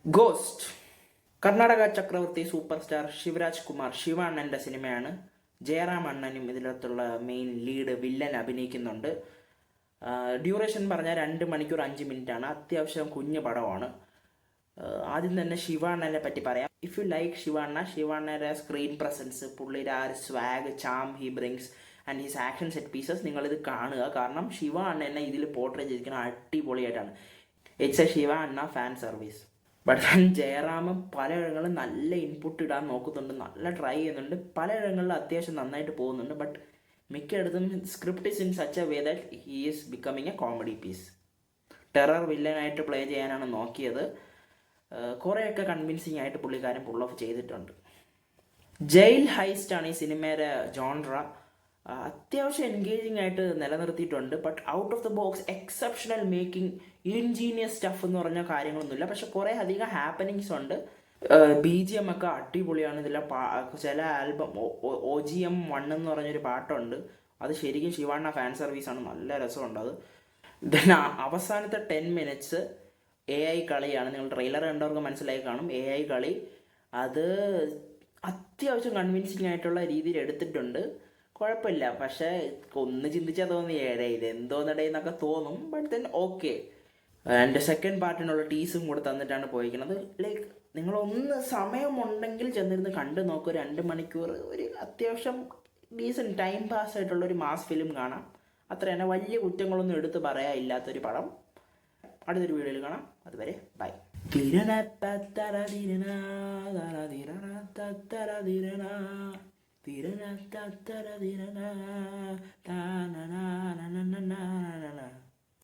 Ghost Karnataka ചക്രവർത്തി super star Shivraj Kumar Shiva അണ്ണൻ്റെ സിനിമയാണ്. ജയറാം അണ്ണനും ഇതിനകത്തുള്ള മെയിൻ ലീഡ് വില്ലൻ അഭിനയിക്കുന്നുണ്ട്. ഡ്യൂറേഷൻ പറഞ്ഞാൽ 2 മണിക്കൂർ 5 മിനിറ്റാണ്. അത്യാവശ്യം കുഞ്ഞു പടമാണ്. ആദ്യം തന്നെ ശിവ അണ്ണനെ പറ്റി പറയാം. ഇഫ് യു ലൈക്ക് ശിവ അണ്ണയുടെ സ്ക്രീൻ പ്രസൻസ്, പുള്ളിയുടെ ആ ഒരു swag, charm he brings and his action set pieces നിങ്ങളിത് കാണുക. കാരണം ശിവ അണ്ണനെ ഇതിൽ പോർട്രേ ചെയ്തിരിക്കുന്ന അടിപൊളിയായിട്ടാണ്. ഇറ്റ്സ് എ ശിവ അണ്ണ ഫാൻ സർവീസ്. ബട്ട് ജയറാമൻ പലയിടങ്ങളിലും നല്ല ഇൻപുട്ട് ഇടാൻ നോക്കുന്നുണ്ട്, നല്ല ട്രൈ ചെയ്യുന്നുണ്ട്, പലയിടങ്ങളിലും അത്യാവശ്യം നന്നായിട്ട് പോകുന്നുണ്ട്. ബട്ട് മിക്കയിടത്തും script is in such a way that he is becoming a comedy piece. Terror വില്ലനായിട്ട് പ്ലേ ചെയ്യാനാണ് നോക്കിയത്. കുറേയൊക്കെ കൺവിൻസിങ് ആയിട്ട് പുള്ളിക്കാരൻ പുൾ ഓഫ് ചെയ്തിട്ടുണ്ട്. ജയിൽ ഹൈസ്റ്റ് ആണ് ഈ സിനിമയുടെ ജോൺറ. അത്യാവശ്യം എൻഗേജിങ് ആയിട്ട് നിലനിർത്തിയിട്ടുണ്ട്. But out of the box exceptional making, ingenious stuff എന്ന് പറഞ്ഞ കാര്യങ്ങളൊന്നുമില്ല. പക്ഷെ കുറേ അധികം ഹാപ്പനിങ്സ് ഉണ്ട്. BGM ഒക്കെ അടിപൊളിയാണ്. ഇതിലെ ചില ആൽബം OGM1 എന്ന് പറഞ്ഞൊരു പാട്ടുണ്ട്. അത് ശരിക്കും ശിവാണ്ണ ഫാൻ സർവീസാണ്, നല്ല രസമുണ്ട് അത്. ദെൻ അവസാനത്തെ 10 minutes AI കളിയാണ്. നിങ്ങൾ ട്രെയിലർ കണ്ടവർക്ക് മനസ്സിലായി കാണും. AI കളി അത് അത്യാവശ്യം കൺവിൻസിങ് ആയിട്ടുള്ള രീതിയിൽ എടുത്തിട്ടുണ്ട്. കുഴപ്പമില്ല. പക്ഷേ ഒന്ന് ചിന്തിച്ചാൽ തോന്നി ഇത് എന്തോന്നിടയെന്നൊക്കെ തോന്നും. But then okay. എൻ്റെ സെക്കൻഡ് പാർട്ടിനുള്ള ടീസും കൂടെ തന്നിട്ടാണ് പോയിരിക്കുന്നത്. ലൈക്ക് നിങ്ങളൊന്ന് സമയമുണ്ടെങ്കിൽ ചെന്നിരുന്ന് കണ്ടു നോക്കുക. 2 മണിക്കൂർ ഒരു അത്യാവശ്യം ഡീസൻറ്റ് ടൈം പാസ് ആയിട്ടുള്ളൊരു മാസ് ഫിലിം കാണാം. അത്ര തന്നെ, വലിയ കുറ്റങ്ങളൊന്നും എടുത്ത് പറയാനില്ലാത്തൊരു പടം. അടുത്തൊരു വീഡിയോയിൽ കാണാം. അതുവരെ by. Tirana ta ta ra tirana ta na na na na na na na na